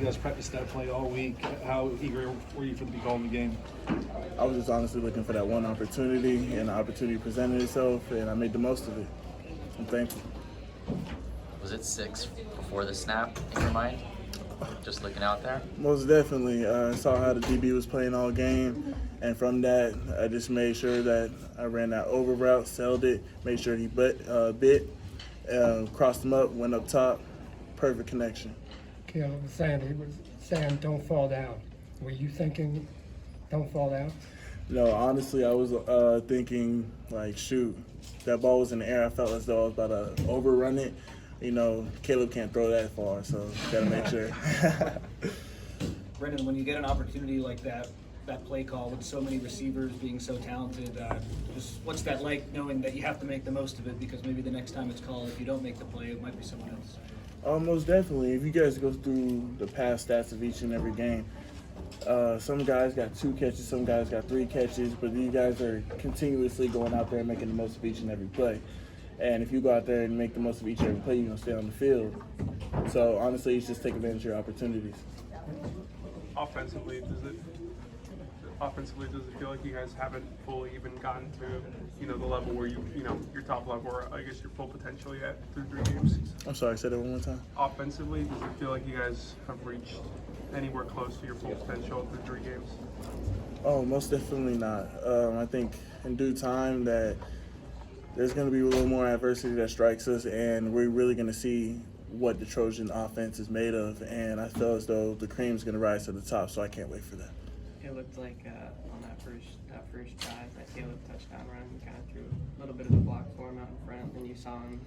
You guys practiced that play all week. How eager were you for to be calling the game? I was just honestly looking for that one opportunity, and the opportunity presented itself, and I made the most of it. I'm thankful. Was it 6 before the snap in your mind? Just looking out there? Most definitely. I saw how the DB was playing all game, and from that, I just made sure that I ran that over route, sailed it, made sure he bit, crossed him up, went up top. Perfect connection. Caleb was saying, don't fall down. Were you thinking, don't fall down? No, honestly, I was thinking, like, shoot, that ball was in the air. I felt as though I was about to overrun it. You know, Caleb can't throw that far, so got to make sure. Brenden, when you get an opportunity like that play call with so many receivers being so talented, just what's that like knowing that you have to make the most of it because maybe the next time it's called, if you don't make the play, it might be someone else? Most definitely. If you guys go through the past stats of each and every game, some guys got 2 catches, some guys got 3 catches, but you guys are continuously going out there and making the most of each and every play. And if you go out there and make the most of each and every play, you're going to stay on the field. So honestly, it's just take advantage of your opportunities. Offensively, does it feel like you guys haven't fully even gotten to, the level where your top level, or I guess your full potential yet through 3 games? I'm sorry, say that one more time. Offensively, does it feel like you guys have reached anywhere close to your full potential through 3 games? Oh, most definitely not. I think in due time that there's going to be a little more adversity that strikes us, and we're really going to see what the Trojan offense is made of. And I feel as though the cream's going to rise to the top, so I can't wait for that. It looked like on that first drive, that Caleb touchdown run, you kind of threw a little bit of a block for him out in front, and you saw him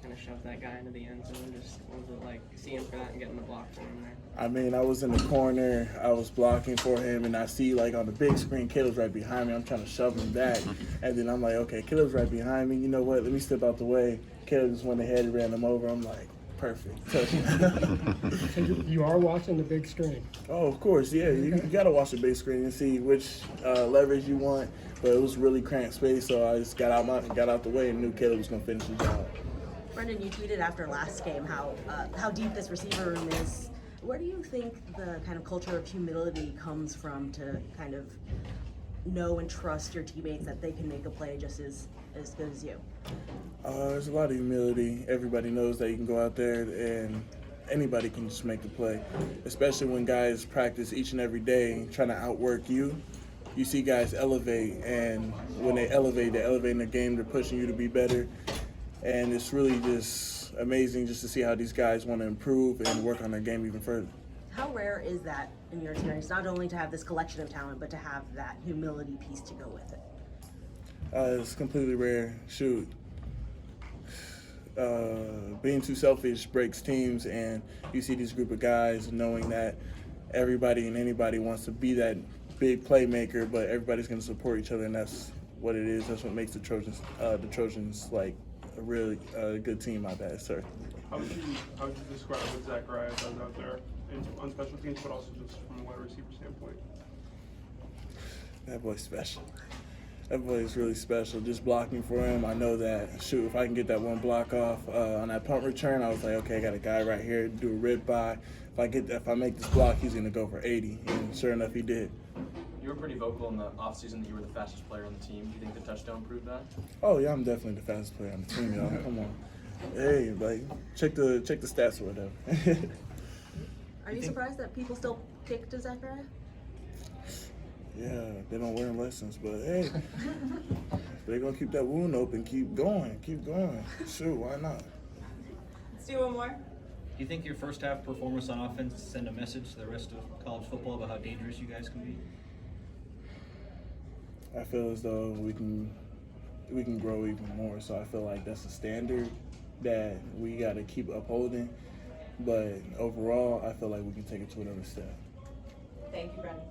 kind of shove that guy into the end zone. Just what was it like seeing for that and getting the block for him there? I mean, I was in the corner, I was blocking for him, and I see, like, on the big screen, Caleb's right behind me. I'm trying to shove him back, and then I'm like, okay, Caleb's right behind me. You know what? Let me step out the way. Caleb just went ahead and ran him over. I'm like, perfect. So you are watching the big screen? Oh, of course, yeah. You got to watch the big screen and see which leverage you want, but it was really cramped space, so I just got out the way and knew Caleb was going to finish the job. Brenden, you tweeted after last game how deep this receiver room is. Where do you think the kind of culture of humility comes from to kind of know and trust your teammates that they can make a play just as good as you? There's a lot of humility. Everybody knows that you can go out there and anybody can just make the play, especially when guys practice each and every day trying to outwork you. You see guys elevate, and when they elevate, they're elevating the game, they're pushing you to be better. And it's really just amazing just to see how these guys want to improve and work on their game even further. How rare is that in your experience, not only to have this collection of talent, but to have that humility piece to go with it? It's completely rare. Shoot. Being too selfish breaks teams, and you see this group of guys knowing that everybody and anybody wants to be that big playmaker, but everybody's going to support each other, and that's what it is. That's what makes the Trojans like a really good team out there, sir. How would you describe what Zachariah does out there on special teams, but also just from a wide receiver standpoint? That boy's special. That boy is really special. Just blocking for him, I know that, shoot, if I can get that one block off on that punt return, I was like, okay, I got a guy right here, do a rib by. If I make this block, he's going to go for 80, and sure enough, he did. You were pretty vocal in the offseason that you were the fastest player on the team. Do you think the touchdown proved that? Oh, yeah, I'm definitely the fastest player on the team, y'all. Come on. Hey, like, check the stats or whatever. Are you surprised that people still kick to Zachariah? Yeah, they don't learn lessons, but hey, they're going to keep that wound open, keep going. Sure, why not? Let's do one more. Do you think your first half performance on offense send a message to the rest of college football about how dangerous you guys can be? I feel as though we can grow even more, so I feel like that's a standard that we got to keep upholding, but overall, I feel like we can take it to another step. Thank you, Brenden.